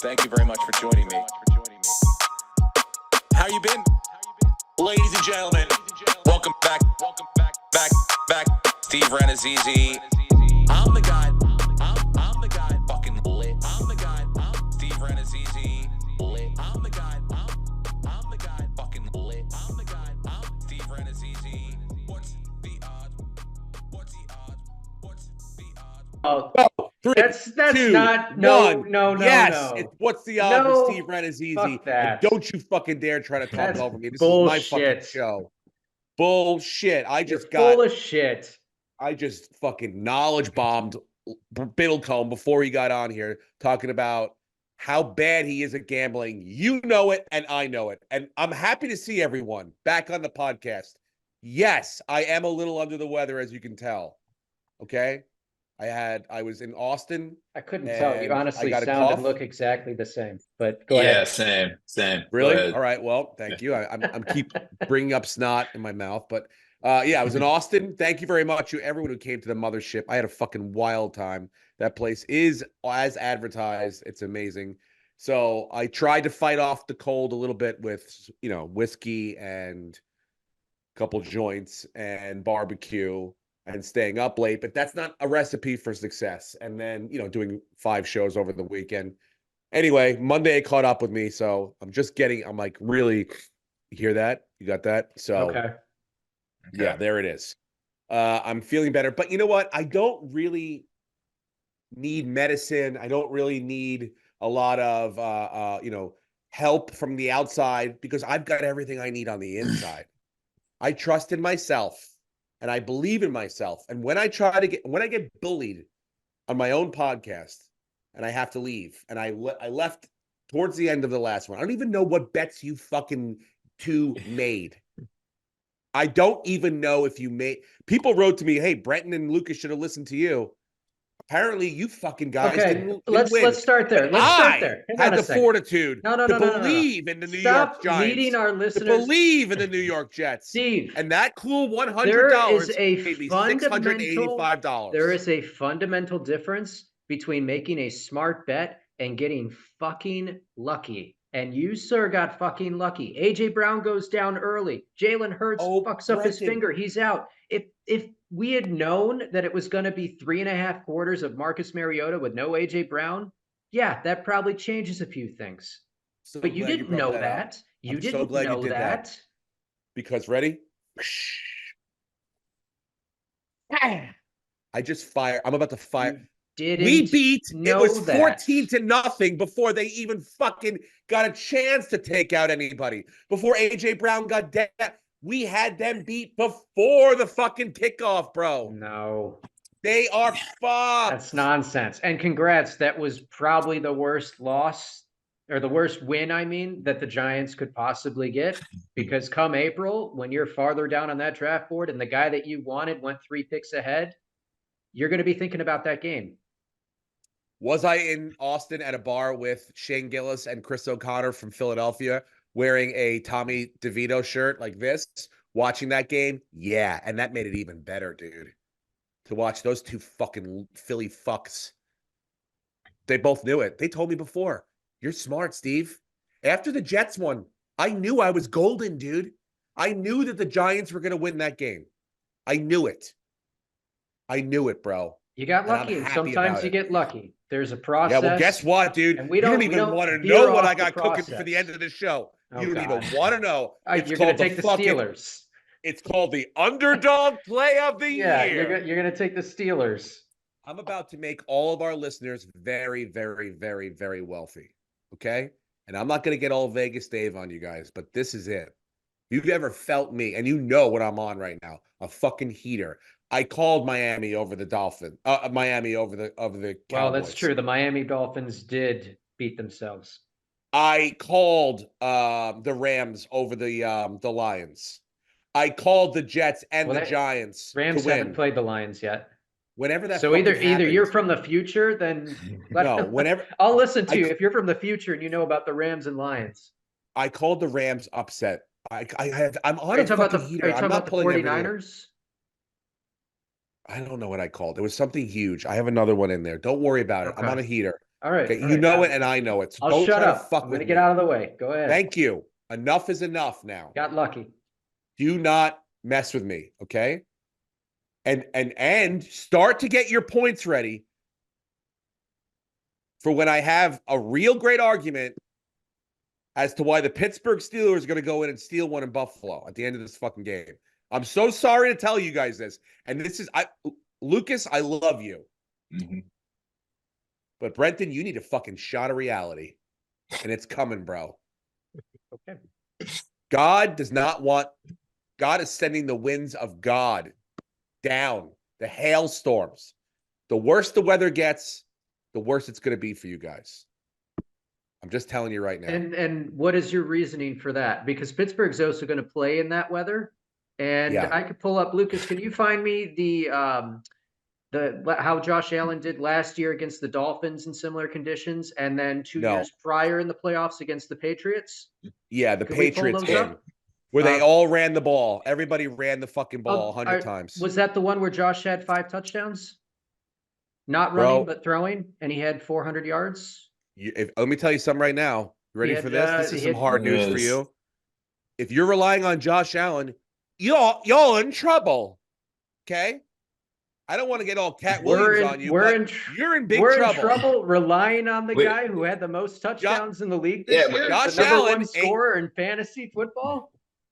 Thank you very much for joining me. How you been? Ladies and gentlemen, welcome back. Steve Renazizi. I'm the guy. I'm the guy. Fucking lit. I'm the guy. Steve Renazizi. Lit. I'm the guy. I'm the guy. Fucking lit. I'm the guy. Steve Renazizi. What's the odds? What's the odds? What's the odds? Oh, Three, that's two, not one. no. Yes, it's what's the odds No, with Steve Renazizi. fuck that. And don't you fucking dare try to talk That's over me. This is my fucking bullshit. show. Bullshit. You're full of shit. I just fucking knowledge bombed Biddlecombe before he got on here talking about how bad he is at gambling. You know it, and I know it. And I'm happy to see everyone back on the podcast. Yes, I am a little under the weather, as you can tell. Okay? I was in Austin. I couldn't tell. You honestly got a sound cough. and look exactly the same. But go ahead. Yeah, same. Really? All right. Well, thank you. I'm keep bringing up snot in my mouth, but yeah, I was in Austin. Thank you very much to everyone who came to the mothership. I had a fucking wild time. That place is as advertised. It's amazing. So I tried to fight off the cold a little bit with, whiskey and a couple joints and barbecue and staying up late, but that's not a recipe for success. And then, doing 5 shows over the weekend. Anyway, Monday it caught up with me, so I'm like, really, you hear that? You got that? So, Okay. Yeah, there it is. I'm feeling better, but you know what? I don't really need medicine. I don't really need a lot of, help from the outside because I've got everything I need on the inside. I trust in myself and I believe in myself. And when I get bullied on my own podcast, and I have to leave. And I left towards the end of the last one. I don't even know what bets you fucking two made. I don't even know if you made. People wrote to me, "Hey, Brenton and Lucas should have listened to you." Apparently, you fucking guys didn't win. Let's start there. Let's start there. Had the fortitude to believe in the New York Giants. Leading our listeners to believe in the New York Jets. Steve, and that cool $100 gave me $685. There is a fundamental difference between making a smart bet and getting fucking lucky. And you, sir, got fucking lucky. AJ Brown goes down early. Jalen Hurts fucks up his finger. He's out. If we had known that it was going to be 3.5 quarters of Marcus Mariota with no AJ Brown, yeah, that probably changes a few things. But you didn't know that. You didn't know that. Because ready? I just fire. I'm about to fire. We beat. It was 14-0 before they even fucking got a chance to take out anybody. Before AJ Brown got dead, we had them beat before the fucking kickoff, bro. No, they are fucked. That's nonsense. And congrats. That was probably the worst loss or the worst win. I mean, that the Giants could possibly get, because come April, when you're farther down on that draft board and the guy that you wanted went 3 picks ahead, you're going to be thinking about that game. Was I in Austin at a bar with Shane Gillis and Chris O'Connor from Philadelphia wearing a Tommy DeVito shirt like this, watching that game? Yeah, and that made it even better, dude. To watch those two fucking Philly fucks. They both knew it. They told me before. You're smart, Steve. After the Jets won, I knew I was golden, dude. I knew that the Giants were going to win that game. I knew it. I knew it, bro. You got lucky, and sometimes you get lucky. There's a process. Yeah, well, guess what, dude? And you don't even want to know what I got cooking for the end of the show. You don't even want to know. You're going to take the Steelers. It's called the underdog play of the year. Yeah, you're going to take the Steelers. I'm about to make all of our listeners very, very, very, very wealthy, okay? And I'm not going to get all Vegas Dave on you guys, but this is it. You've ever felt me, and you know what I'm on right now, a fucking heater. I called Miami over the Miami over the Cowboys. Well, that's true. The Miami Dolphins did beat themselves. I called the Rams over the Lions. I called the Jets and the Giants. Rams haven't played the Lions yet. Whenever that so either you're from the future, then whenever I'll listen to you if you're from the future and you know about the Rams and Lions. I called the Rams upset. I'm on a fucking heater. Are you talking about the 49ers? I don't know what I called. It was something huge. I have another one in there. Don't worry about it. I'm on a heater. All right. Okay, All you right. know it and I know it. So I'll don't shut try to up. fuck I'm with gonna get me. out of the way. Go ahead. Thank you. Enough is enough now. Got lucky. Do not mess with me, okay? And start to get your points ready for when I have a real great argument as to why the Pittsburgh Steelers are going to go in and steal one in Buffalo at the end of this fucking game. I'm so sorry to tell you guys this. And this is Lucas, I love you. Mm-hmm. But Brenton, you need a fucking shot of reality. And it's coming, bro. Okay. God does not want, God is sending the winds of God down, the hailstorms. The worse the weather gets, the worse it's going to be for you guys. I'm just telling you right now. And what is your reasoning for that? Because Pittsburgh's also going to play in that weather. And Yeah. I could pull up, Lucas, can you find me the how Josh Allen did last year against the Dolphins in similar conditions, and then 2 No. years prior in the playoffs against the Patriots? Yeah, the Could we pull Patriots those game up? where they all ran the ball. Everybody ran the fucking ball 100 times. Was that the one where Josh had 5 touchdowns? Not Bro. running, but throwing, and he had 400 yards? Let me tell you something right now. You ready He for had, this? This he is some had- hard news for Yes. you. If you're relying on Josh Allen, you're in trouble. Okay? I don't want to get all Cat Williams on you, but you're in big trouble. We're in trouble relying on the Wait. guy who had the most touchdowns in the league this Yeah, year, Josh the number Allen one scorer in fantasy football.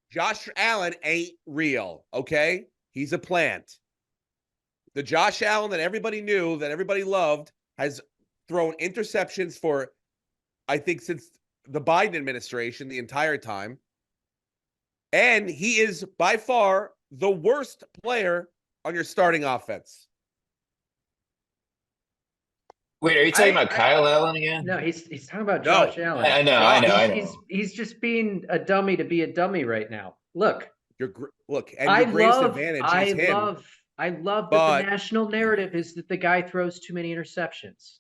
Josh Allen ain't real, okay? He's a plant. The Josh Allen that everybody knew, that everybody loved, has thrown interceptions for, I think, since the Biden administration the entire time. And he is by far the worst player on your starting offense. Wait, are you talking about Kyle Allen again? No, he's talking about No. Josh Allen. I know. He's just being a dummy to be a dummy right now. Look, Look, and your greatest advantage is him. I love that the national narrative is that the guy throws too many interceptions.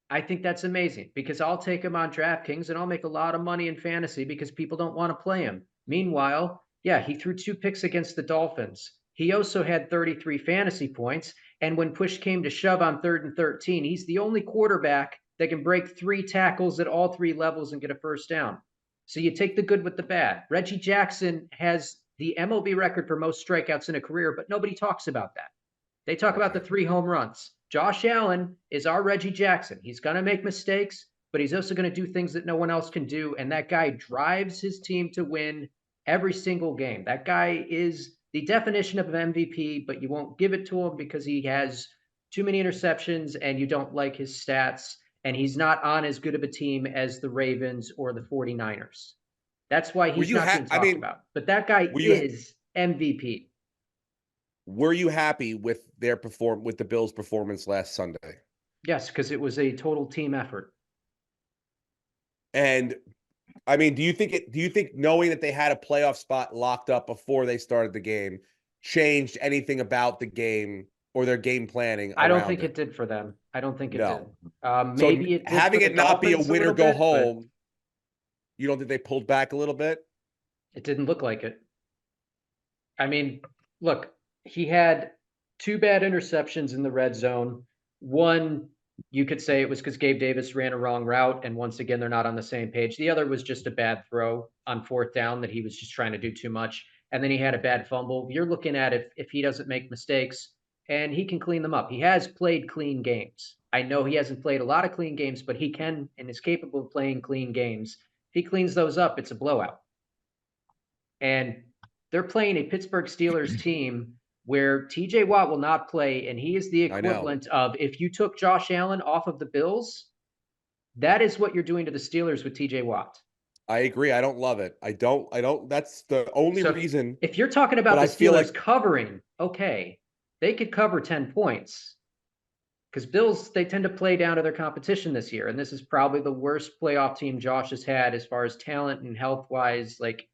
I think that's amazing because I'll take him on DraftKings and I'll make a lot of money in fantasy because people don't want to play him. Meanwhile, yeah, he threw 2 picks against the Dolphins. He also had 33 fantasy points. And when push came to shove on 3rd and 13, he's the only quarterback that can break 3 tackles at all 3 levels and get a first down. So you take the good with the bad. Reggie Jackson has the MLB record for most strikeouts in a career, but nobody talks about that. They talk about the 3 home runs. Josh Allen is our Reggie Jackson. He's going to make mistakes, but he's also going to do things that no one else can do. And that guy drives his team to win every single game. That guy is the definition of an MVP, but you won't give it to him because he has too many interceptions and you don't like his stats. And he's not on as good of a team as the Ravens or the 49ers. That's why he's not being talked about. But that guy is MVP. Were you happy with with the Bills' performance last Sunday? Yes, because it was a total team effort. And I mean, do you think knowing that they had a playoff spot locked up before they started the game changed anything about the game or their game planning? I don't think it did for them. I don't think it did. Maybe it did having it not be a win or go home. You don't think they pulled back a little bit? It didn't look like it. I mean, look, he had 2 bad interceptions in the red zone. One, you could say it was because Gabe Davis ran a wrong route, and once again, they're not on the same page. The other was just a bad throw on 4th down that he was just trying to do too much. And then he had a bad fumble. You're looking at if he doesn't make mistakes, and he can clean them up. He has played clean games. I know he hasn't played a lot of clean games, but he can and is capable of playing clean games. If he cleans those up, it's a blowout. And they're playing a Pittsburgh Steelers team where TJ Watt will not play, and he is the equivalent of if you took Josh Allen off of the Bills, that is what you're doing to the Steelers with TJ Watt. I agree. I don't love it. I don't. That's the only reason. If you're talking about the Steelers covering, okay, they could cover 10 points because Bills, they tend to play down to their competition this year. And this is probably the worst playoff team Josh has had as far as talent and health-wise, like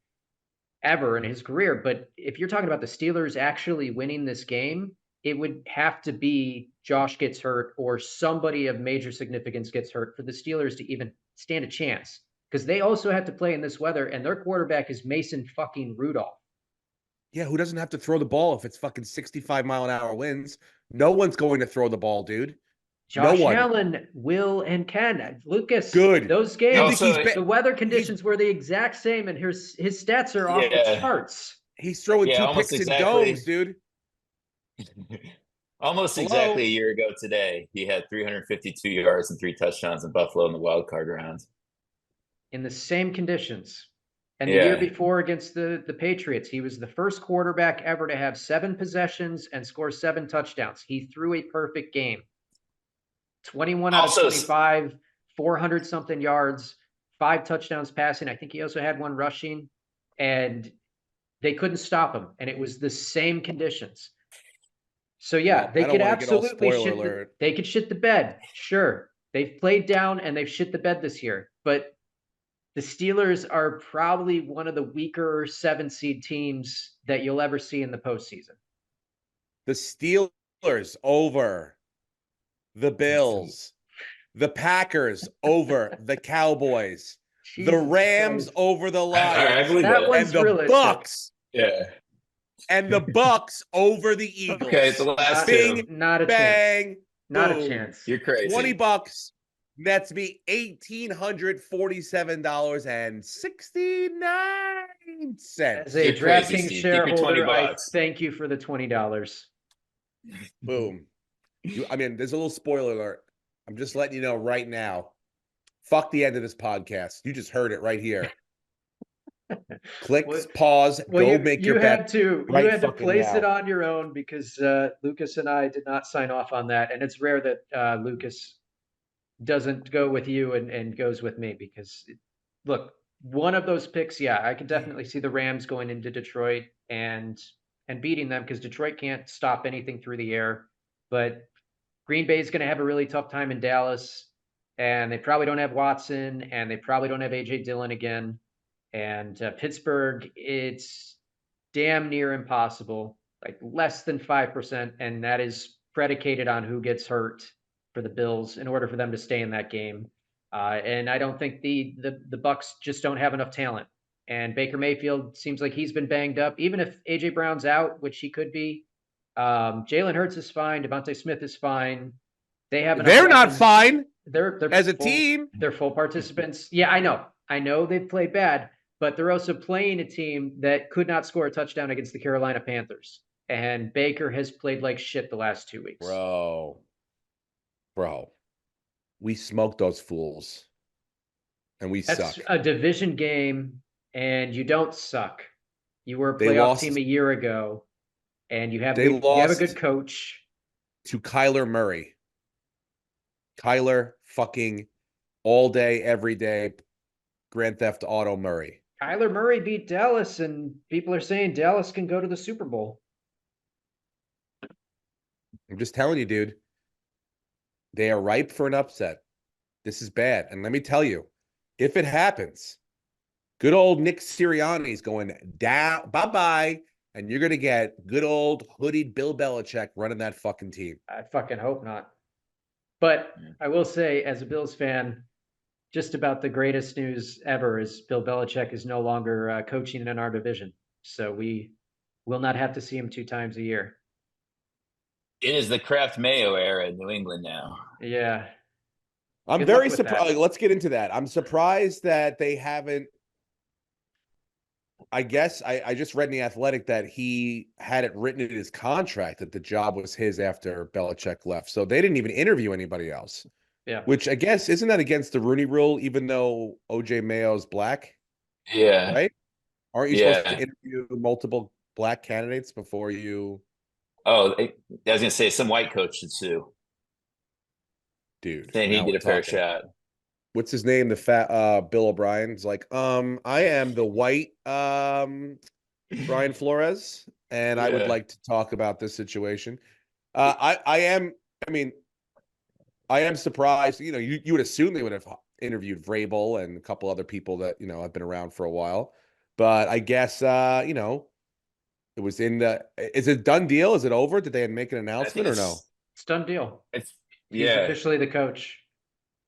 ever in his career. But if you're talking about the Steelers actually winning this game, it would have to be Josh gets hurt or somebody of major significance gets hurt for the Steelers to even stand a chance. Because they also have to play in this weather, and their quarterback is Mason fucking Rudolph. Yeah, who doesn't have to throw the ball if it's fucking 65-mile-an-hour winds? No one's going to throw the ball, dude. No Josh one. Allen will and can. Lucas, Good. those You think games, Also, the weather conditions were the exact same, and his stats are off the Yeah. charts. He's throwing Yeah, two almost picks in exactly. domes, dude. Almost Hello? exactly a year ago today, he had 352 yards and 3 touchdowns in Buffalo in the wild card round. In the same conditions. And the year Yeah. before against the Patriots, he was the first quarterback ever to have 7 possessions and score 7 touchdowns. He threw a perfect game. 21 out of Also, 25, 400 something yards, 5 touchdowns passing. I think he also had 1 rushing, and they couldn't stop him. And it was the same conditions. So yeah, Well, they I don't could want to get all absolutely spoiler shit alert. they could shit the bed. Sure. They've played down and they've shit the bed this year. But the Steelers are probably one of the weaker 7 seed teams that you'll ever see in the postseason. The Steelers over the Bills. The Packers over the Cowboys. The Jesus Rams Christ. over the I Lions. believe That that. one's And the realistic. Bucks. Yeah. And the Bucks over the Eagles. Okay, the last Bing, two. Not a bang, chance. Not boom. a chance. You're crazy. $20. Nets me $1,847.69. As a You're crazy, DraftKings Steve. Keep your shareholder, I $20. thank you for the $20. Boom. I mean, there's a little spoiler alert. I'm just letting you know right now. Fuck the end of this podcast. You just heard it right here. Click, Well- pause, Well, go you, make you your had bet. to right you had to fucking place it now. on your own because Lucas and I did not sign off on that, and it's rare that Lucas doesn't go with you and goes with me because look, one of those picks, yeah, I could definitely see the Rams going into Detroit and beating them because Detroit can't stop anything through the air, but Green Bay is going to have a really tough time in Dallas, and they probably don't have Watson, and they probably don't have AJ Dillon again. And Pittsburgh, it's damn near impossible, like less than 5%. And that is predicated on who gets hurt for the Bills in order for them to stay in that game. And I don't think the Bucks just don't have enough talent. And Baker Mayfield seems like he's been banged up. Even if AJ Brown's out, which he could be, Jalen Hurts is fine. Devontae Smith is fine. They have enough They're not weapons. fine They're as a full, team. They're full participants. Yeah, I know. I know they've played bad, but they're also playing a team that could not score a touchdown against the Carolina Panthers. And Baker has played like shit the last 2 weeks. Bro, we smoked those fools. And we That's suck. a division game, and you don't suck. You were a They playoff lost- team a year ago, and you have They you have a lost- good coach. To Kyler Murray. Kyler fucking all day, every day, Grand Theft Auto Murray. Kyler Murray beat Dallas, and people are saying Dallas can go to the Super Bowl. I'm just telling you, dude. They are ripe for an upset. This is bad. And let me tell you, if it happens, good old Nick Sirianni's going down, bye-bye, and you're going to get good old hoodied Bill Belichick running that fucking team. I fucking hope not. But I will say, as a Bills fan, just about the greatest news ever is Bill Belichick is no longer coaching in our division. So we will not have to see him 2 times a year. It is the Kraft Mayo era in New England now. Yeah. I'm Good luck very with surprised. that. Let's get into that. I'm surprised that they haven't. I guess I just read in The Athletic that he had it written in his contract that the job was his after Belichick left. So they didn't even interview anybody else. Yeah. Which I guess, isn't that against the Rooney Rule, even though OJ Mayo's black? Yeah. Right? Aren't you supposed to Yeah. interview multiple black candidates before you? Oh, I was gonna say some white coach should sue. Dude. Saying he now get we're a fair talking. shot. What's his name? The fat Bill O'Brien's like, I am the white Brian Flores, and I would Yeah. like to talk about this situation. I am surprised. You know, you would assume they would have interviewed Vrabel and a couple other people that, have been around for a while. But I guess it was in the. Is it a done deal? Is it over? Did they make an announcement or no? It's done deal. It's He's yeah. officially the coach.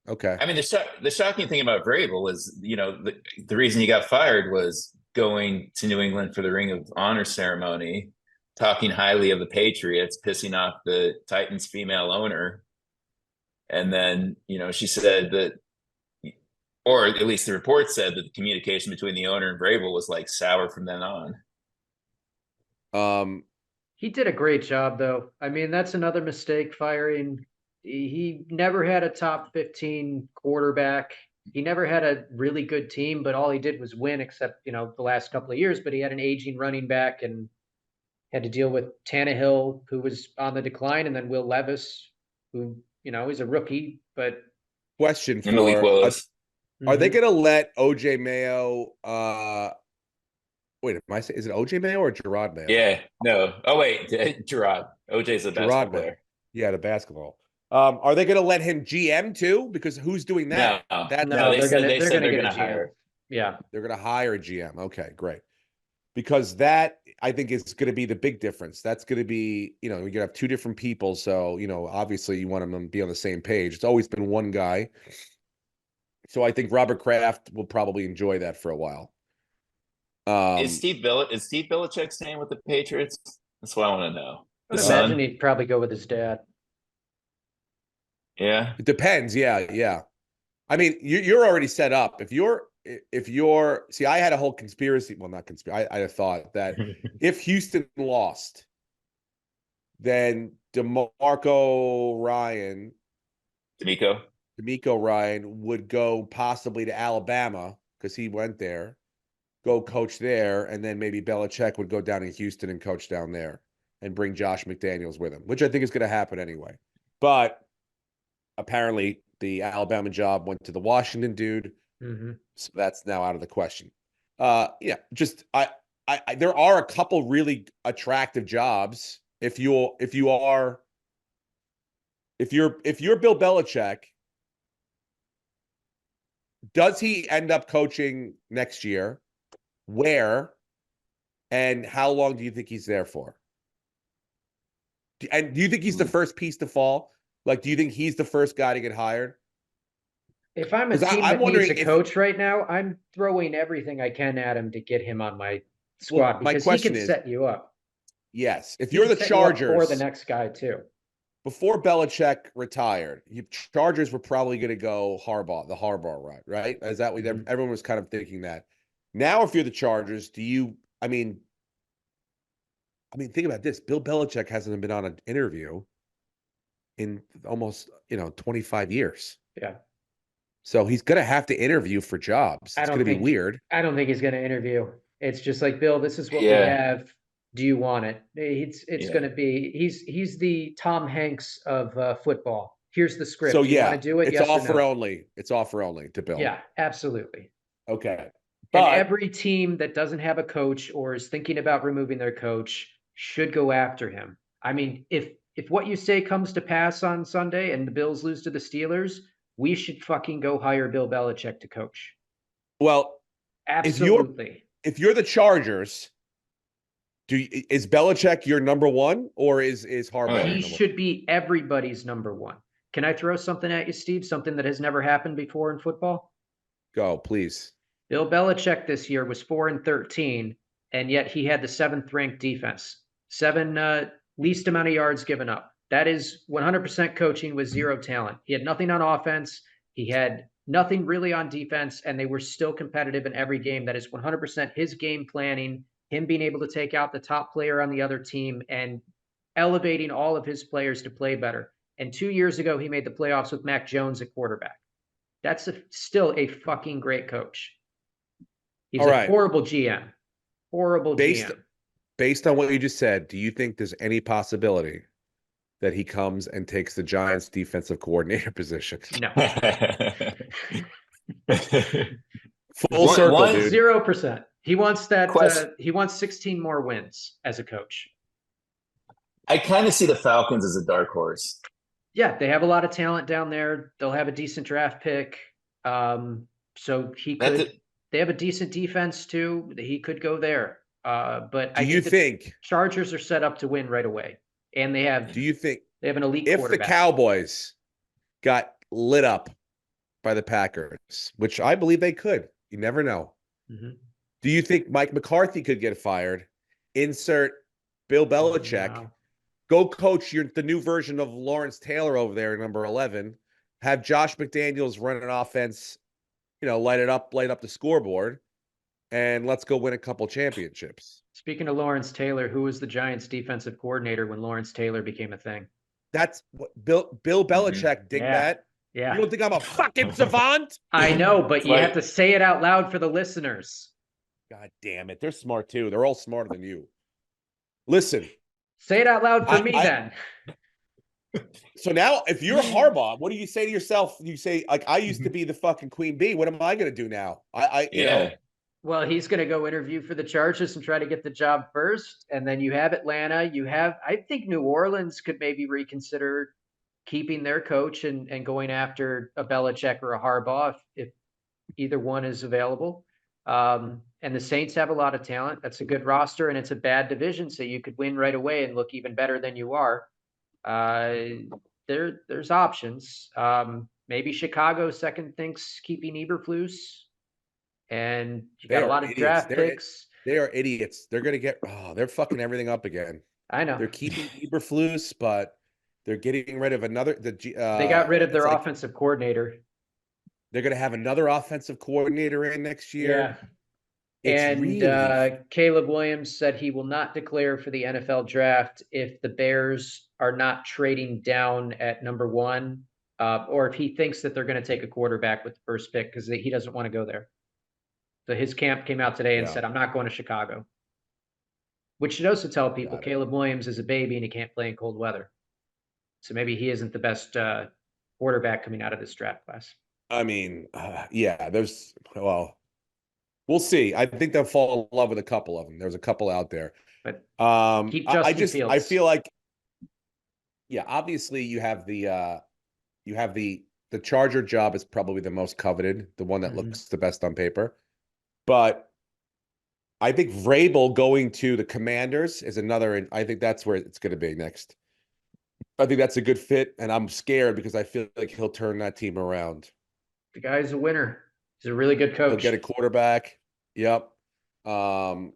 Okay. I mean, the shocking thing about Vrabel was, the reason he got fired was going to New England for the Ring of Honor ceremony, talking highly of the Patriots, pissing off the Titans' female owner, And then, she said that, or at least the report said that the communication between the owner and Vrabel was like sour from then on. He did a great job, though. I mean, that's another mistake firing. He never had a top 15 quarterback. He never had a really good team, but all he did was win, except, the last couple of years. But he had an aging running back and had to deal with Tannehill, who was on the decline, and then Will Levis, who, is a rookie. But question And Malik for Willis. are they going to let OJ Mayo? Wait, is it OJ Mayo or Gerard Mayo? Yeah, no. Oh wait, Gerard. OJ's a basketball player. Yeah, the basketball. Are they going to let him GM too? Because who's doing that? No, they're going to hire. Yeah, they're going to hire a GM. Okay, great. Because that I think is going to be the big difference. That's going to be, you're going to have two different people. So, obviously you want them to be on the same page. It's always been one guy. So I think Robert Kraft will probably enjoy that for a while. Is Steve Belichick staying with the Patriots? That's what I want to know. I would imagine he'd probably go with his dad. Yeah, it depends. Yeah. I mean, you're already set up. If you're see, I had a whole conspiracy. Well, not conspiracy. I thought that if Houston lost, then DeMeco Ryan would go possibly to Alabama because he went there, go coach there, and then maybe Belichick would go down in Houston and coach down there and bring Josh McDaniels with him, which I think is going to happen anyway. But apparently the Alabama job went to the Washington dude. Mm-hmm. So that's now out of the question. Just there are a couple really attractive jobs if you're Bill Belichick. Does he end up coaching next year? Where and how long do you think he's there for? And do you think he's the first piece to fall? Like, do you think he's the first guy to get hired? If I'm a team that needs a coach right now, I'm throwing everything I can at him to get him on my squad because he can set you up. Yes. If you're the Chargers, or the next guy too. Before Belichick retired, Chargers were probably going to go the Harbaugh route, right? Is that what everyone was kind of thinking that? Now, if you're the Chargers, I mean, think about this. Bill Belichick hasn't been on an interview in almost, 25 years. Yeah. So he's going to have to interview for jobs. It's going to be weird. I don't think he's going to interview. It's just like, Bill, this is what we have. Do you want it? It's going to be, he's the Tom Hanks of football. Here's the script. So you want to do it? It's yes offer only. It's offer only to Bill. Yeah, absolutely. Okay. And every team that doesn't have a coach or is thinking about removing their coach should go after him. I mean, if what you say comes to pass on Sunday and the Bills lose to the Steelers, we should fucking go hire Bill Belichick to coach. Well, absolutely. If you're the Chargers, is Belichick your number one or is Harbaugh? He should be everybody's number one. Can I throw something at you, Steve? Something that has never happened before in football? Go, please. Bill Belichick this year was 4-13, and yet he had the 7th ranked defense. 7 least amount of yards given up. That is 100% coaching with 0 talent. He had nothing on offense. He had nothing really on defense, and they were still competitive in every game. That is 100% his game planning, him being able to take out the top player on the other team and elevating all of his players to play better. And 2 years ago, he made the playoffs with Mac Jones at quarterback. That's still a fucking great coach. He's a horrible GM. Horrible GM. Based on what you just said, do you think there's any possibility that he comes and takes the Giants defensive coordinator position? No. Full circle, dude. 0%. He wants that. He wants 16 more wins as a coach. I kind of see the Falcons as a dark horse. Yeah, they have a lot of talent down there. They'll have a decent draft pick. So he could. They have a decent defense too. He could go there. But do you think Chargers are set up to win right away? And they have. Do you think they have an elite if quarterback? The Cowboys got lit up by the Packers, which I believe they could? You never know. Mm-hmm. Do you think Mike McCarthy could get fired? Insert Bill Belichick. No. Go coach the new version of Lawrence Taylor over there, number 11. have Josh McDaniels run an offense, light up the scoreboard, and let's go win a couple championships. Speaking of Lawrence Taylor, who was the Giants' defensive coordinator when Lawrence Taylor became a thing? That's what Bill Belichick did that. Yeah. You don't think I'm a fucking savant? I know, but you Like- have to say it out loud for the listeners. God damn it. They're smart too. They're all smarter than you. Listen. Say it out loud for me I- then. So now if you're Harbaugh, what do you say to yourself? You say, like, I used to be the fucking queen bee. What am I going to do now? You know. Well, he's going to go interview for the Chargers and try to get the job first. And then you have Atlanta. I think New Orleans could maybe reconsider keeping their coach and going after a Belichick or a Harbaugh if either one is available. And the Saints have a lot of talent. That's a good roster, and it's a bad division, so you could win right away and look even better than you are. There's options. Maybe Chicago second thinks keeping Eberflus, and you got a lot of draft picks. They are idiots. They're going to they're fucking everything up again. I know. They're keeping Eberflus, but they're getting rid of another. They got rid of their offensive coordinator. They're going to have another offensive coordinator in next year. Yeah. It's Caleb Williams said he will not declare for the NFL draft if the Bears are not trading down at number 1, or if he thinks that they're going to take a quarterback with the first pick because he doesn't want to go there. So his camp came out today and said, I'm not going to Chicago. Which should also tell people Caleb Williams is a baby and he can't play in cold weather. So maybe he isn't the best quarterback coming out of this draft class. I mean, we'll see. I think they'll fall in love with a couple of them. There's a couple out there. But keep Justin Fields. I feel like, obviously you have the Charger job is probably the most coveted, the one that looks the best on paper. But I think Vrabel going to the Commanders is another, and I think that's where it's going to be next. I think that's a good fit, and I'm scared because I feel like he'll turn that team around. The guy's a winner. He's a really good coach. He'll get a quarterback. Yep. But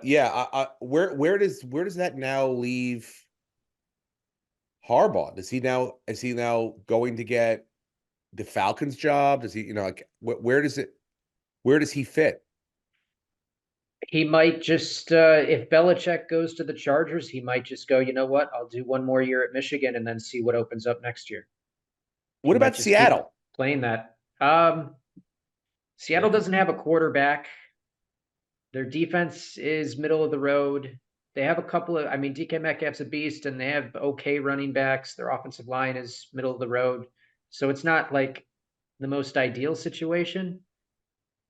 yeah, where does that now leave Harbaugh? Is he now going to get the Falcons job? Does he, where does he fit? He might just, if Belichick goes to the Chargers, he might just go, you know what? I'll do one more year at Michigan and then see what opens up next year. What about Seattle? Playing that. Seattle doesn't have a quarterback. Their defense is middle of the road. They have a couple of, DK Metcalf's a beast and they have okay running backs. Their offensive line is middle of the road. So it's not like the most ideal situation.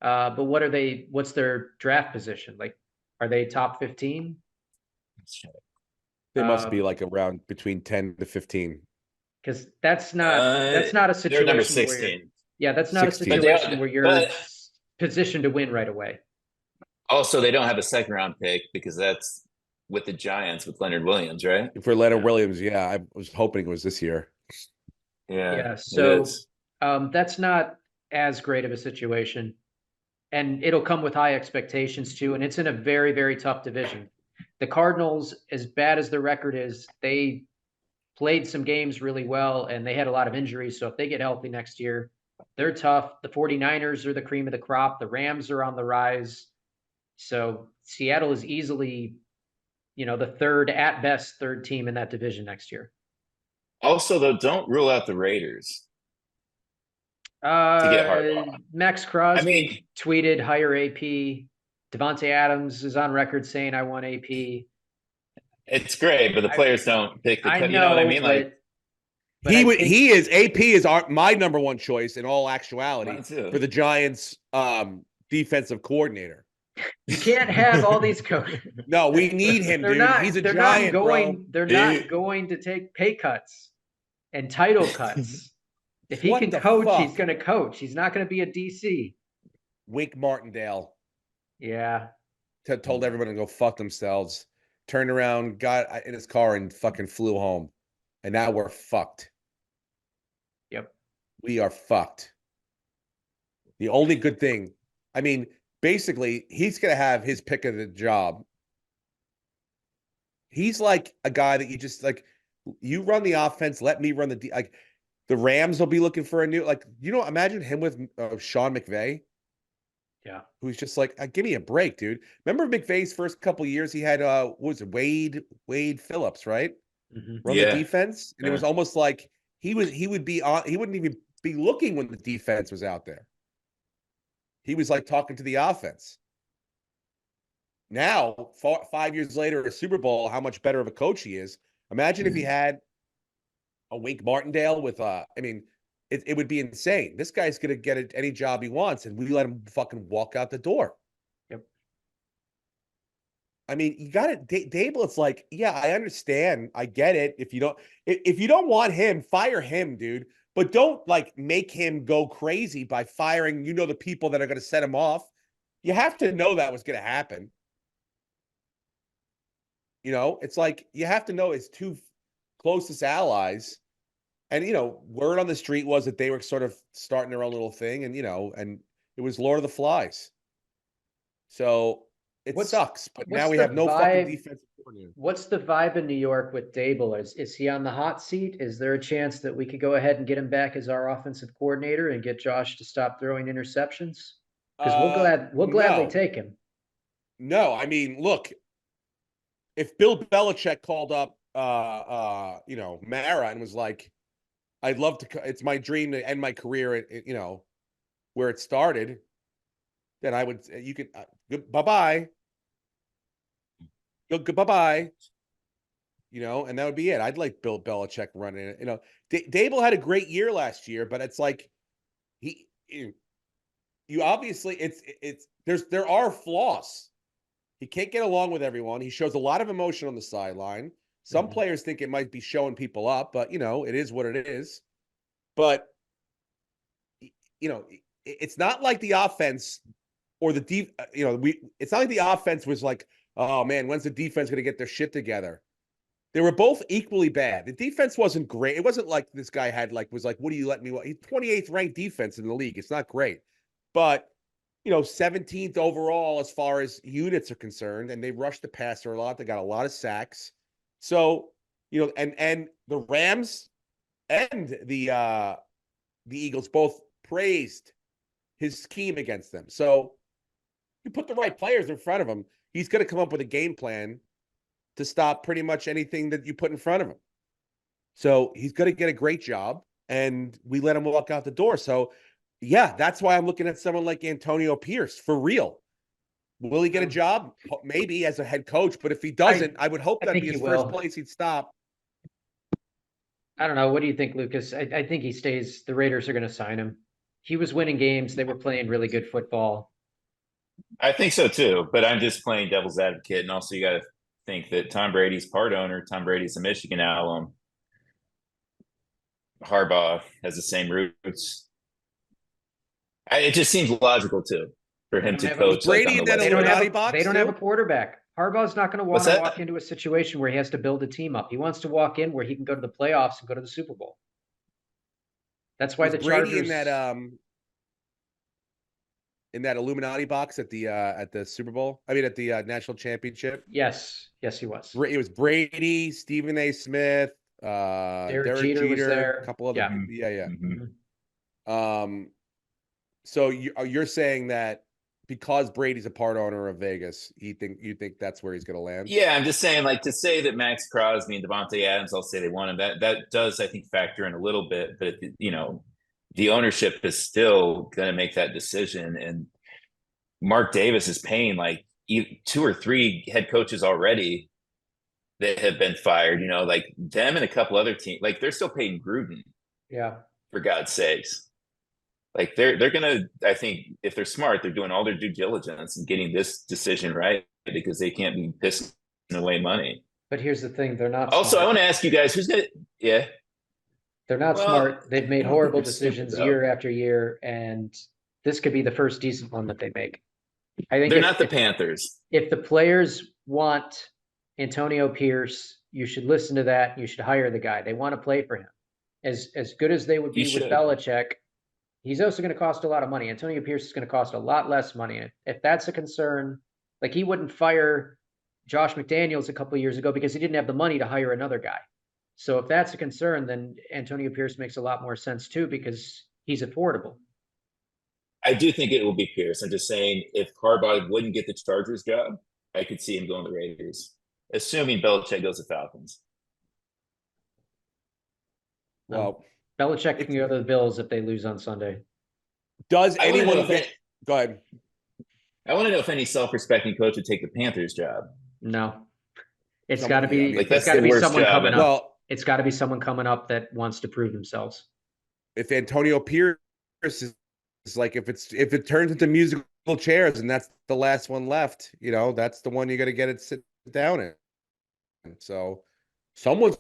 But what's their draft position? Like, are they top 15? They must be like around between 10 to 15. Because that's not a situation. They're number 16. That's not 16. A situation where you're positioned to win right away. Also, they don't have a second round pick because that's with the Giants with Leonard Williams, right? For Leonard Williams, I was hoping it was this year. Yeah. So that's not as great of a situation. And it'll come with high expectations too. And it's in a very, very tough division. The Cardinals, as bad as their record is, they played some games really well and they had a lot of injuries. So if they get healthy next year, they're tough. The 49ers are the cream of the crop. The Rams are on the rise. So Seattle is easily, the at best third team in that division next year. Also, though, don't rule out the Raiders. To get Harbaugh. Max Crosby tweeted hire AP. Devontae Adams is on record saying I want AP. It's great, but the players don't pick the. I know, you know what I mean? AP is my number one choice in all actuality for the Giants defensive coordinator. You can't have all these coaches. No, we need him, dude. He's a Giant, bro. They're not going to take pay cuts and title cuts. If he can coach, he's going to coach. He's not going to be a DC. Wink Martindale. Yeah. Told everyone to go fuck themselves. Turned around, got in his car, and fucking flew home. And now we're fucked. Yep. We are fucked. The only good thing, basically, he's going to have his pick of the job. He's like a guy that you just, you run the offense, let me run the The Rams will be looking for a new, like, imagine him with Sean McVay. Yeah. Who's just like, give me a break, dude. Remember McVay's first couple years, he had what was it, Wade Phillips, right? Run the Yeah. defense. And it was almost like he wouldn't even be looking when the defense was out there. He was like talking to the offense. Now, 5 years later, a Super Bowl, how much better of a coach he is. Imagine if he had a Wink Martindale with it would be insane. This guy's gonna get any job he wants, and we let him fucking walk out the door. Yep. I mean, you got it, Dable. It's like, yeah, I understand, I get it. If you don't want him, fire him, dude. But don't like make him go crazy by firing. The people that are going to set him off. You have to know that was going to happen. It's like you have to know his two closest allies. And, word on the street was that they were sort of starting their own little thing. And, and it was Lord of the Flies. So it sucks. But now we have no fucking defensive coordinator. What's the vibe in New York with Dable? Is he on the hot seat? Is there a chance that we could go ahead and get him back as our offensive coordinator and get Josh to stop throwing interceptions? Because we'll gladly take him. No, I mean, look, if Bill Belichick called up Mara and was like, I'd love to, it's my dream to end my career at, where it started, then I would, you could, bye-bye. Bye-bye. And that would be it. I'd like Bill Belichick running it. Dable had a great year last year, but it's like, you obviously, there are flaws. He can't get along with everyone. He shows a lot of emotion on the sideline. Some players think it might be showing people up, but it is what it is. But it's not like the offense or the it's not like the offense was like, oh man, when's the defense going to get their shit together? They were both equally bad. The defense wasn't great. It wasn't like this guy was like, what do you let me? He's 28th ranked defense in the league. It's not great, but 17th overall as far as units are concerned, and they rushed the passer a lot. They got a lot of sacks. So, and the Rams and the Eagles both praised his scheme against them. So you put the right players in front of him, he's going to come up with a game plan to stop pretty much anything that you put in front of him. So he's going to get a great job, and we let him walk out the door. So yeah, that's why I'm looking at someone like Antonio Pierce for real. Will he get a job? Maybe as a head coach, but if he doesn't, I would hope that'd be his first place he'd stop. I don't know. What do you think, Lucas? I think he stays. The Raiders are going to sign him. He was winning games. They were playing really good football. I think so too, but I'm just playing devil's advocate. And also you got to think that Tom Brady's part owner. Tom Brady's a Michigan alum. Harbaugh has the same roots. It just seems logical too for him to coach. Brady in that Illuminati box. They don't have a quarterback. Harbaugh's not going to want to walk into a situation where he has to build a team up. He wants to walk in where he can go to the playoffs and go to the Super Bowl. That's why the Chargers in that Illuminati box at the Super Bowl. I mean, at the national championship. Yes, he was. It was Brady, Stephen A. Smith, Derek Jeter was there. A couple other people. Yeah. Mm-hmm. So you're saying that because Brady's a part owner of Vegas, you think that's where he's going to land? Yeah, I'm just saying, like, to say that Max Crosby and Devontae Adams, I'll say they want him. That does, I think, factor in a little bit, but the ownership is still going to make that decision. And Mark Davis is paying like 2 or 3 head coaches already that have been fired. Like them and a couple other teams, like they're still paying Gruden. Yeah, for God's sakes. Like they're gonna, I think if they're smart, they're doing all their due diligence and getting this decision right because they can't be pissing away money. But here's the thing: they're not. Also, smart. I want to ask you guys, who's gonna? Yeah, they're not smart. They've made horrible decisions year after year, and this could be the first decent one that they make. I think they're not the Panthers. If the players want Antonio Pierce, you should listen to that. You should hire the guy. They want to play for him. As good as they would be with Belichick. He's also going to cost a lot of money. Antonio Pierce is going to cost a lot less money. And if that's a concern, like he wouldn't fire Josh McDaniels a couple of years ago because he didn't have the money to hire another guy. So if that's a concern, then Antonio Pierce makes a lot more sense too, because he's affordable. I do think it will be Pierce. I'm just saying, if Harbaugh wouldn't get the Chargers job, I could see him going to the Raiders, assuming Belichick goes to Falcons. Well, Belichick can go to the Bills if they lose on Sunday. Does I wanna know anyone if go ahead? I want to know if any self-respecting coach would take the Panthers job. No, it's Someone- got to be. yeah, I mean, Like, It's that's got to the be worst someone job coming in- up. Well, It's got to be someone coming up that wants to prove themselves. if Antonio Pierce is like, if it turns into musical chairs and that's the last one left, that's the one you got to get it sit down in. So someone's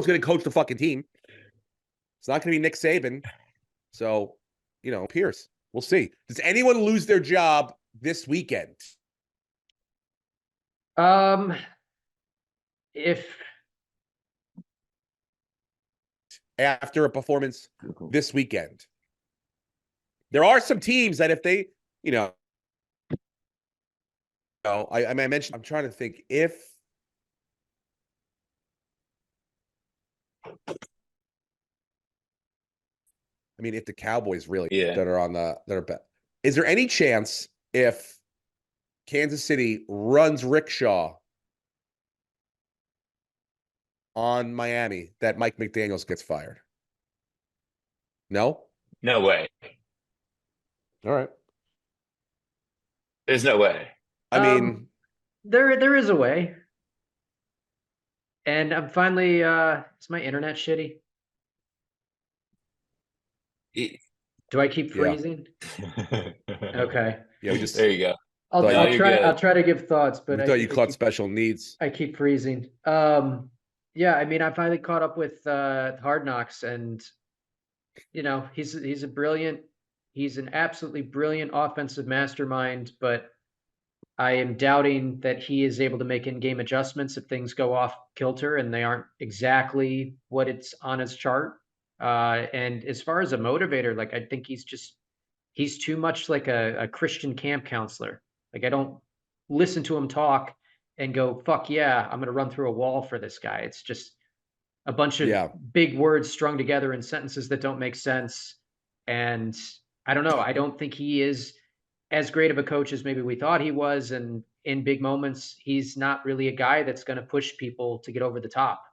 going to coach the fucking team. It's not going to be Nick Saban. So, Pierce, we'll see. Does anyone lose their job this weekend? If After a performance this weekend, there are some teams that if they, I mentioned, I'm trying to think if the Cowboys really that are on that are bet. Is there any chance if Kansas City runs rickshaw on Miami that Mike McDaniels gets fired? No? No way. All right. There's no way. I mean, there is a way. And I'm finally is my internet shitty? Do I keep freezing? Okay. Yeah, we just there you go. I'll try to give thoughts, but I thought you caught special needs. I keep freezing. Yeah, I mean, I finally caught up with Hard Knocks, and he's an absolutely brilliant offensive mastermind, but I am doubting that he is able to make in-game adjustments if things go off kilter and they aren't exactly what it's on his chart. And as far as a motivator, like, I think he's too much like a Christian camp counselor. Like, I don't listen to him talk and go, fuck yeah, I'm going to run through a wall for this guy. It's just a bunch of big words strung together in sentences that don't make sense. And I don't know. I don't think he is as great of a coach as maybe we thought he was. And in big moments, he's not really a guy that's going to push people to get over the top.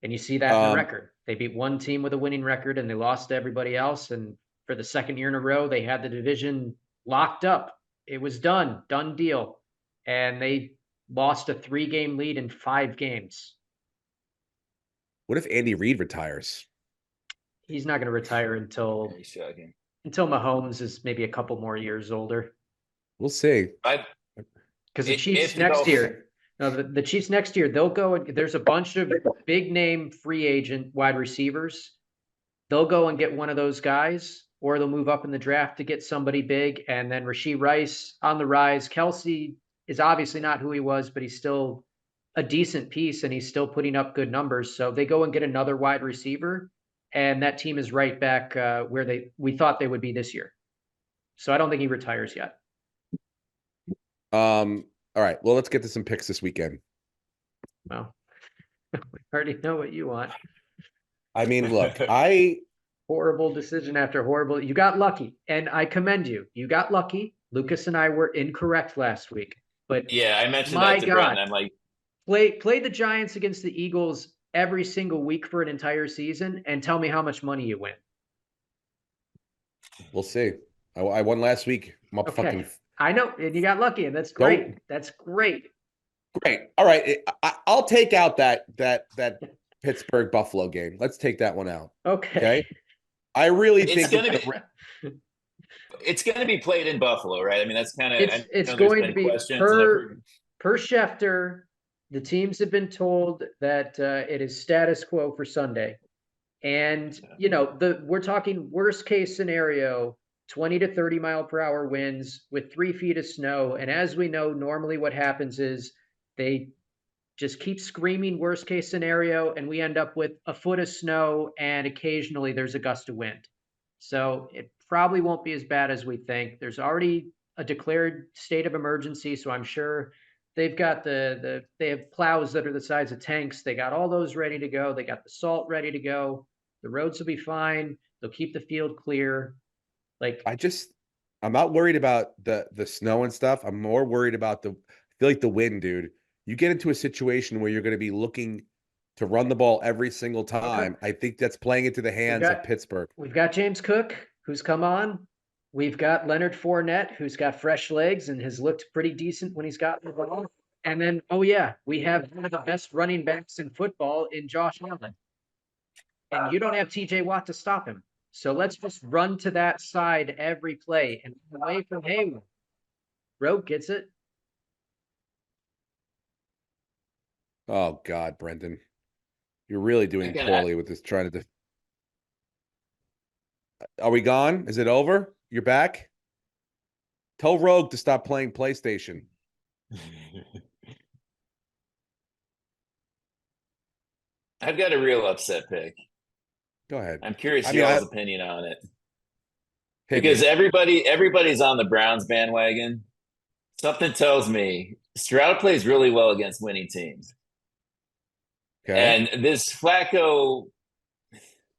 And you see that in the record. They beat one team with a winning record and they lost to everybody else. And for the second year in a row, they had the division locked up. It was done deal. And they lost a 3-game lead in 5 games. What if Andy Reid retires? He's not going to retire until Mahomes is maybe a couple more years older. We'll see. Because the Chiefs next year, the Chiefs next year, they'll go and there's a bunch of big name free agent wide receivers. They'll go and get one of those guys, or they'll move up in the draft to get somebody big. And then Rashee Rice on the rise. Kelsey is obviously not who he was, but he's still a decent piece and he's still putting up good numbers. So they go and get another wide receiver, and that team is right back where we thought they would be this year. So I don't think he retires yet. All right. Well, let's get to some picks this weekend. Well, we already know what you want. I mean, look, horrible decision after horrible. You got lucky, and I commend you. You got lucky. Lucas and I were incorrect last week, but yeah, I mentioned that to Brenton. I'm like, play the Giants against the Eagles every single week for an entire season, and tell me how much money you win. We'll see. I won last week. I'm up fucking. I know, and you got lucky, and that's great. That's great. Great. All right, I'll take out that Pittsburgh Buffalo game. Let's take that one out. Okay. I really think it's going to be played in Buffalo, right? I mean, that's kind of it's going to be per Schefter. The teams have been told that it is status quo for Sunday, and we're talking worst case scenario. 20 to 30 mile per hour winds with 3 feet of snow. And as we know, normally what happens is they just keep screaming worst case scenario, and we end up with a foot of snow, and occasionally there's a gust of wind. So it probably won't be as bad as we think. There's already a declared state of emergency, so I'm sure they've got they have plows that are the size of tanks. They got all those ready to go. They got the salt ready to go. The roads will be fine. They'll keep the field clear. Like I'm not worried about the snow and stuff. I'm more worried about I feel like the wind, dude. You get into a situation where you're going to be looking to run the ball every single time. I think that's playing into the hands of Pittsburgh. We've got James Cook, who's come on. We've got Leonard Fournette, who's got fresh legs and has looked pretty decent when he's gotten the ball. And then, oh yeah, we have one of the best running backs in football in Josh Allen. And you don't have TJ Watt to stop him. So let's just run to that side every play and away from Hayward. Rogue gets it. Oh God, Brenton. You're really doing poorly with this trying to Are we gone? Is it over? You're back? Tell Rogue to stop playing PlayStation. I've got a real upset pick. Go ahead. I'm curious y'all's opinion on it. Because me. everybody's on the Browns bandwagon. Something tells me Stroud plays really well against winning teams. Okay. And this Flacco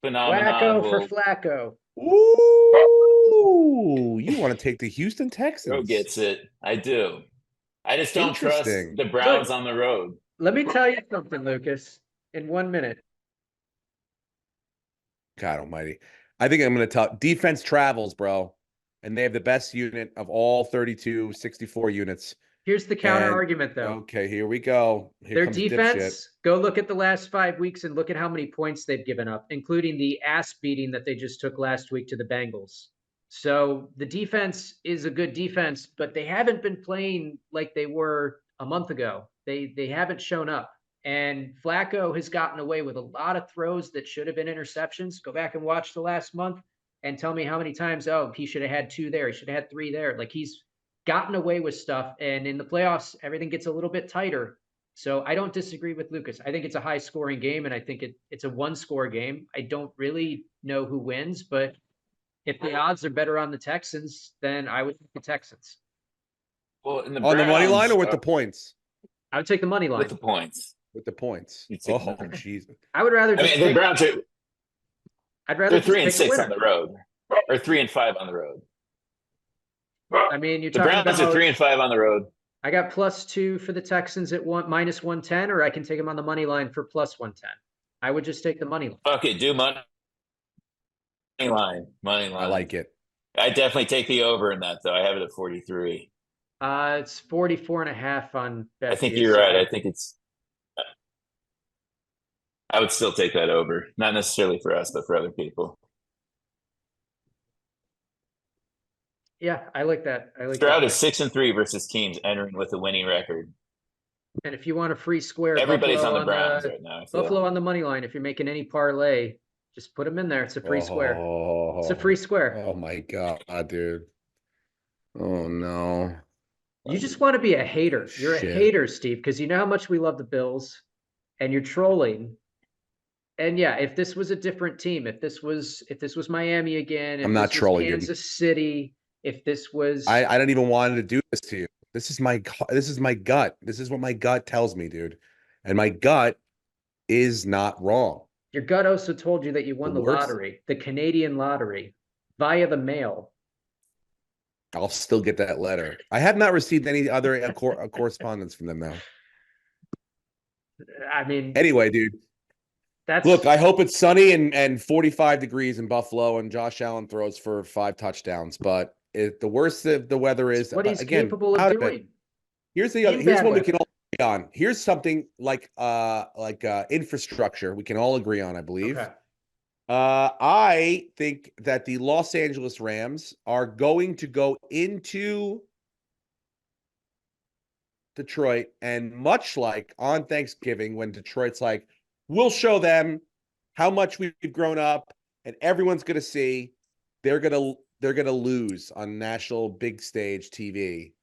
phenomenon for Flacco. Ooh, you want to take the Houston Texans. Road gets it. I do. I just don't trust the Browns on the road. Let me tell you something, Lucas, in 1 minute. God almighty. I think I'm going to tell defense travels, bro. And they have the best unit of all 32, 64 units. Here's the counter argument, though. Okay, here we go. Their defense, go look at the last 5 weeks and look at how many points they've given up, including the ass beating that they just took last week to the Bengals. So the defense is a good defense, but they haven't been playing like they were a month ago. They haven't shown up. And Flacco has gotten away with a lot of throws that should have been interceptions. Go back and watch the last month and tell me how many times, oh, he should have had 2 there. He should have had 3 there. Like, he's gotten away with stuff. And in the playoffs, everything gets a little bit tighter. So I don't disagree with Lucas. I think it's a high scoring game, and I think it's a 1-score game. I don't really know who wins, but if the odds are better on the Texans, then I would take the Texans. Well, in the on the money line or with the points? I would take the money line. With the points. With the points. Oh, Jesus. I would rather just the Browns are I'd rather they're 3-6 on the road. Or 3-5 on the road. I mean, you're the talking Browns about, are 3-5 on the road. I got +2 for the Texans at minus 110, or I can take them on the money line for +110. I would just take the money line. Okay, do money line. Money line. I like it. I definitely take the over in that, though. I have it at 43. It's 44.5 on Bet. I think you're right. I think I would still take that over. Not necessarily for us, but for other people. Yeah, I like that. Stroud is 6-3 versus teams entering with a winning record. And if you want a free square, everybody's on the Browns right now. Buffalo on the money line. If you're making any parlay, just put them in there. It's a free square. It's a free square. Oh my God, dude. Oh no. You just want to be a hater. You're a hater, Steve, because you know how much we love the Bills, and you're trolling. And yeah, if this was a different team, if this was Miami again, I'm not trolling. Kansas City, if this was, I don't even want to do this to you. This is my gut. This is what my gut tells me, dude. And my gut is not wrong. Your gut also told you that you won the lottery, the Canadian lottery, via the mail. I'll still get that letter. I have not received any other correspondence from them, though. I mean, anyway, dude. Look, I hope it's sunny and 45 degrees in Buffalo, and Josh Allen throws for 5 touchdowns. But the worst of the weather is, what he's capable of doing. Here's what we can all agree on. Here's something like infrastructure we can all agree on, I believe. Okay. I think that the Los Angeles Rams are going to go into Detroit, and much like on Thanksgiving when Detroit's like, we'll show them how much we've grown up, and everyone's going to see. They're gonna lose on national big stage TV,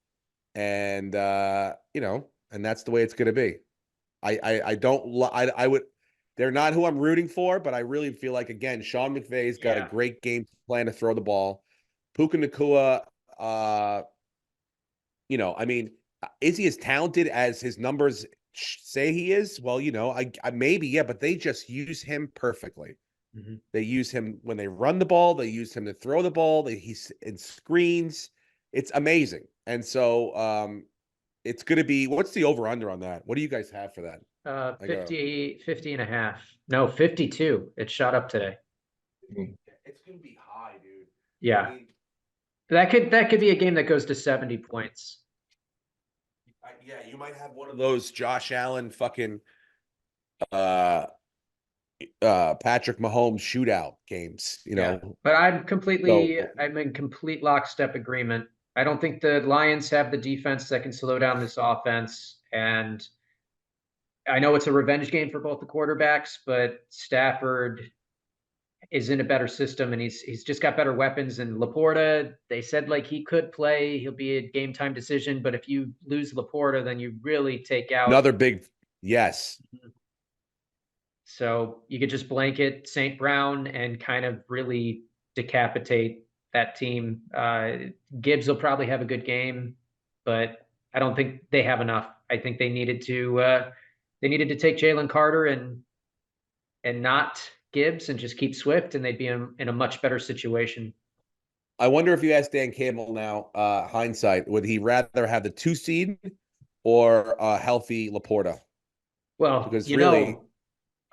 and and that's the way it's going to be. I would. They're not who I'm rooting for, but I really feel like, again, Sean McVay's got a great game plan to throw the ball. Puka Nacua I mean, is he as talented as his numbers say he is? Well, I maybe, yeah, but they just use him perfectly. Mhm. They use him when they run the ball. They use him to throw the ball. He's in screens. It's amazing. And so it's going to be, what's the over under on that? What do you guys have for that? 50 and a half. No, 52. It shot up today. It's going to be high, dude. Yeah. I mean, That could be a game that goes to 70 points. yeah, you might have one of those Josh Allen fucking Patrick Mahomes shootout games, Yeah. But I'm So in complete lockstep agreement. I don't think the Lions have the defense that can slow down this offense. And I know it's a revenge game for both the quarterbacks, but Stafford is in a better system and he's just got better weapons. And Laporta, they said like he could play, he'll be a game time decision. But if you lose Laporta, then you really take out another big yes. So you could just blanket St. Brown and kind of really decapitate that team. Gibbs will probably have a good game, but I don't think they have enough. I think they needed to take Jalen Carter and not Gibbs and just keep Swift, and they'd be in a much better situation. I wonder if you ask Dan Campbell now, hindsight, would he rather have the 2 seed or a healthy Laporta? Well, Because really,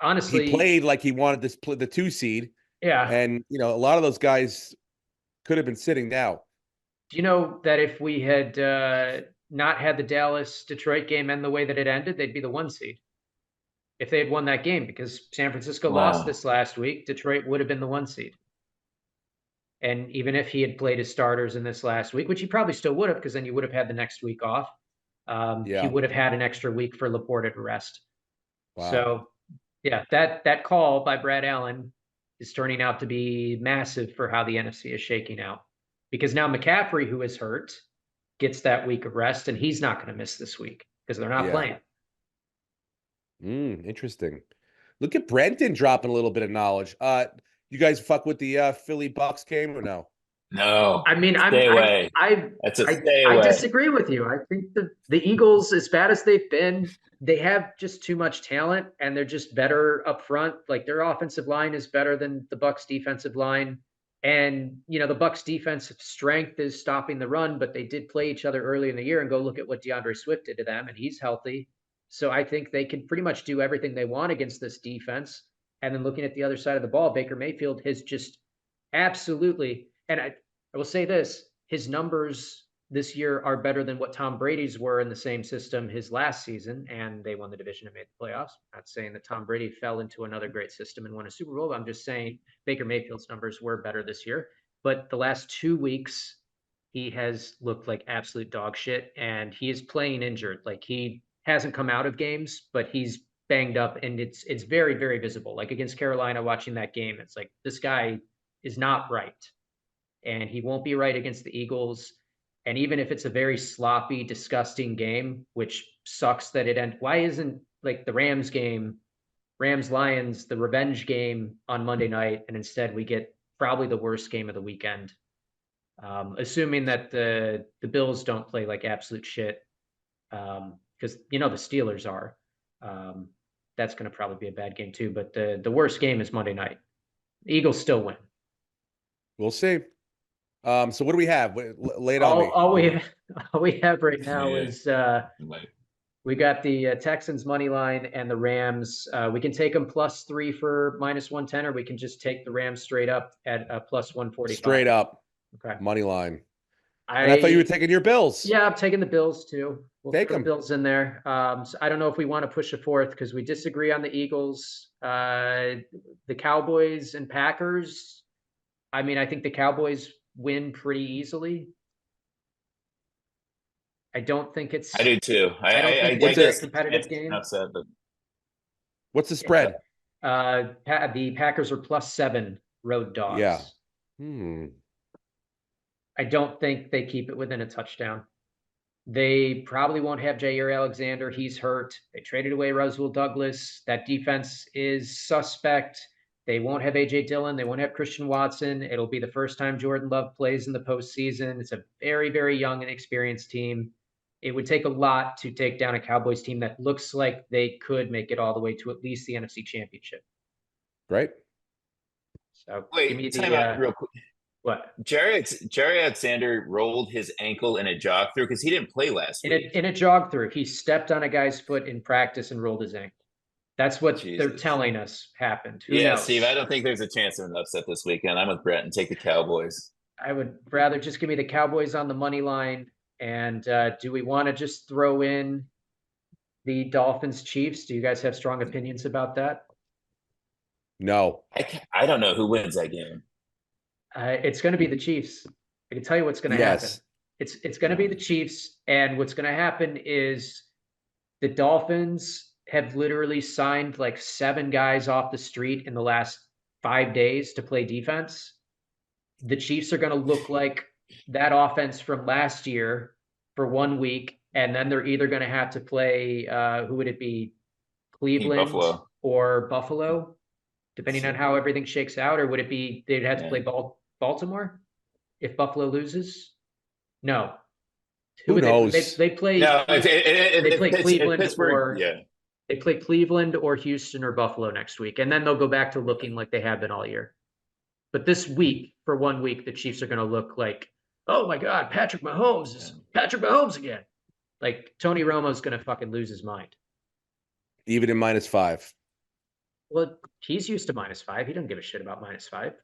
honestly, he played like he wanted the 2 seed. Yeah. And, a lot of those guys could have been sitting now. Do you know that if we had not had the Dallas-Detroit game end the way that it ended, they'd be the 1 seed? If they had won that game, because San Francisco lost this last week, Detroit would have been the 1 seed. And even if he had played his starters in this last week, which he probably still would have, because then you would have had the next week off, he would have had an extra week for Laporta to rest. Wow. So, yeah, that call by Brad Allen is turning out to be massive for how the NFC is shaking out. Because now McCaffrey, who is hurt, gets that week of rest, and he's not going to miss this week because they're not playing. Interesting. Look at Brenton dropping a little bit of knowledge. You guys fuck with the Philly Bucks game or no? No. I mean, stay away. I disagree with you. I think the Eagles, as bad as they've been, they have just too much talent, and they're just better up front. Like their offensive line is better than the Bucks defensive line. And, the Bucks defensive strength is stopping the run, but they did play each other early in the year, and go look at what DeAndre Swift did to them, and he's healthy. So I think they can pretty much do everything they want against this defense. And then looking at the other side of the ball, Baker Mayfield has just absolutely, and I will say this, his numbers this year are better than what Tom Brady's were in the same system his last season, and they won the division and made the playoffs. I'm not saying that Tom Brady fell into another great system and won a Super Bowl. I'm just saying Baker Mayfield's numbers were better this year. But the last 2 weeks, he has looked like absolute dog shit, and he is playing injured. Like he hasn't come out of games, but he's banged up, and it's very, very visible. Like against Carolina, watching that game, it's like this guy is not right, and he won't be right against the Eagles. And even if it's a very sloppy, disgusting game, which sucks that it ended. Why isn't like the Rams game, Rams-Lions, the revenge game on Monday night, and instead we get probably the worst game of the weekend? Assuming that the Bills don't play like absolute shit, because the Steelers are. That's going to probably be a bad game too. But the worst game is Monday night. The Eagles still win. We'll see. So what do we have? Lay it on me. All we have right now is we got the Texans money line and the Rams. We can take them +3 for -110, or we can just take the Rams straight up at +145. Straight up. Okay. Money line. And I thought you were taking your Bills. Yeah, I'm taking the Bills too. We'll Take put them. the Bills in there. So I don't know if we want to push a fourth because we disagree on the Eagles, the Cowboys and Packers. I mean, I think the Cowboys win pretty easily. I don't think it's. I do too. I don't think it's a competitive game. Upset, but what's the spread? The Packers are +7 road dogs. Yeah. I don't think they keep it within a touchdown. They probably won't have Jair Alexander. He's hurt. They traded away Rasul Douglas. That defense is suspect. They won't have A.J. Dillon. They won't have Christian Watson. It'll be the first time Jordan Love plays in the postseason. It's a very, very young and experienced team. It would take a lot to take down a Cowboys team that looks like they could make it all the way to at least the NFC Championship. Right. So give me Wait, time out the real quick. what? Jerry Alexander rolled his ankle in a jog through because he didn't play last week. In a jog through. He stepped on a guy's foot in practice and rolled his ankle. That's what they're Jesus. telling us happened. Who Yeah, knows? Steve, I don't think there's a chance of an upset this weekend. I'm with Brett and take the Cowboys. I would rather just give me the Cowboys on the money line. And do we want to just throw in the Dolphins Chiefs? Do you guys have strong opinions about that? No. I don't know who wins that game. It's going to be the Chiefs. I can tell you what's going to happen. It's going to be the Chiefs, and what's going to happen is the Dolphins have literally signed like 7 guys off the street in the last 5 days to play defense. The Chiefs are going to look like that offense from last year for 1 week, and then they're either going to have to play who would it be, Cleveland or Buffalo, depending on how everything shakes out, or would it be they'd have to play Baltimore if Buffalo loses? No. Who knows? They play. No, they play Cleveland or they play Cleveland or Houston or Buffalo next week, and then they'll go back to looking like they have been all year. But this week, for 1 week, the Chiefs are going to look like, oh my God, Patrick Mahomes is Patrick Mahomes again. Like Tony Romo's going to fucking lose his mind. Even in -5. Well, he's used to -5. He doesn't give a shit about -5.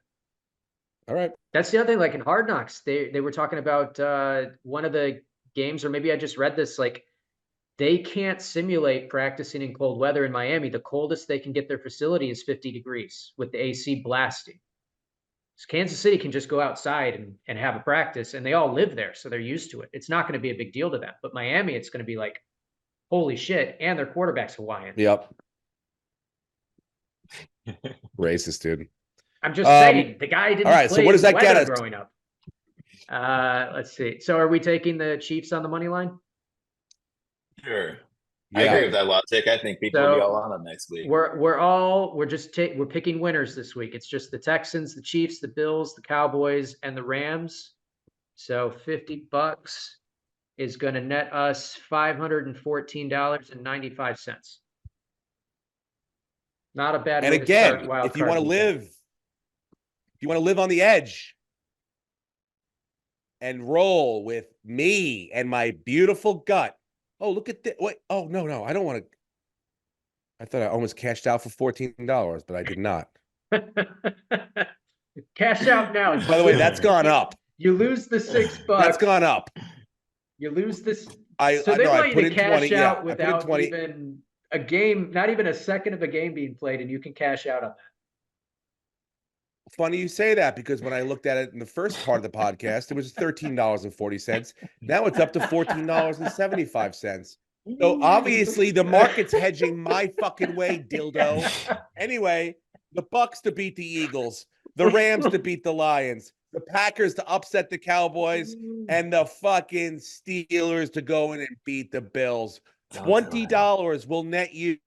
All right. That's the other thing. Like in Hard Knocks, they were talking about one of the games, or maybe I just read this, like they can't simulate practicing in cold weather in Miami. The coldest they can get their facility is 50 degrees with the AC blasting. So Kansas City can just go outside and have a practice, and they all live there, so they're used to it. It's not going to be a big deal to them. But Miami, it's going to be like, holy shit, and their quarterback's Hawaiian. Yep. Racist, dude. I'm just saying, the guy didn't play so what does that get us? Growing up. Let's see. So are we taking the Chiefs on the money line? Sure. Yeah. I agree with that logic. I think people will be all on them next week. We're picking winners this week. It's just the Texans, the Chiefs, the Bills, the Cowboys, and the Rams. So $50 is going to net us $514.95. Not a bad. And way again, to start if you want to live on the edge and roll with me and my beautiful gut. Oh, look at this. Wait. Oh, no. I don't want to. I thought I almost cashed out for $14, but I did not. Cash out now. By the way, that's gone up. You lose the $6. That's gone up. You lose this. So I put in in cash 20. out Yeah, without 20. even a game, not even a second of a game being played, and you can cash out on that. Funny you say that, because when I looked at it in the first part of the podcast, it was $13.40. Now it's up to $14.75. So obviously the market's hedging my fucking way, dildo. Anyway, the Bucks to beat the Eagles, the Rams to beat the Lions, the Packers to upset the Cowboys, and the fucking Steelers to go in and beat the Bills. $20 will net you.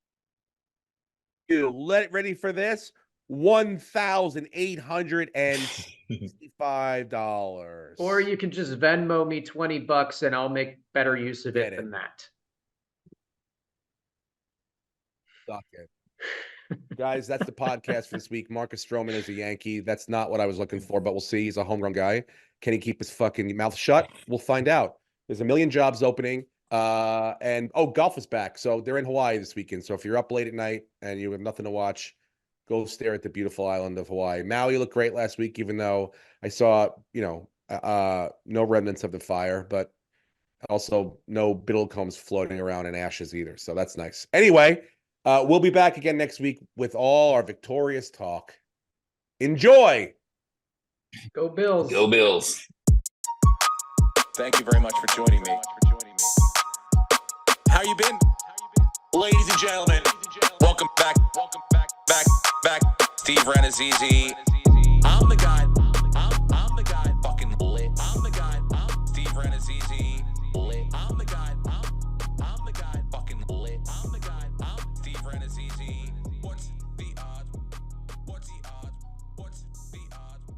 Ready for this? $1,865. Or you can just Venmo me $20 and I'll make better use of it than that. Suck it. Guys, that's the podcast for this week. Marcus Stroman is a Yankee. That's not what I was looking for, but we'll see. He's a homegrown guy. Can he keep his fucking mouth shut? We'll find out. There's a million jobs opening. And golf is back. So they're in Hawaii this weekend. So if you're up late at night and you have nothing to watch, go stare at the beautiful island of Hawaii. Maui looked great last week, even though I saw, no remnants of the fire, but also no Biddlecombs floating around in ashes either. So that's nice. Anyway, we'll be back again next week with all our victorious talk. Enjoy. Go Bills. Go Bills. Thank you very much for joining me. How you been? Ladies and gentlemen, welcome back. Steve Renazizi.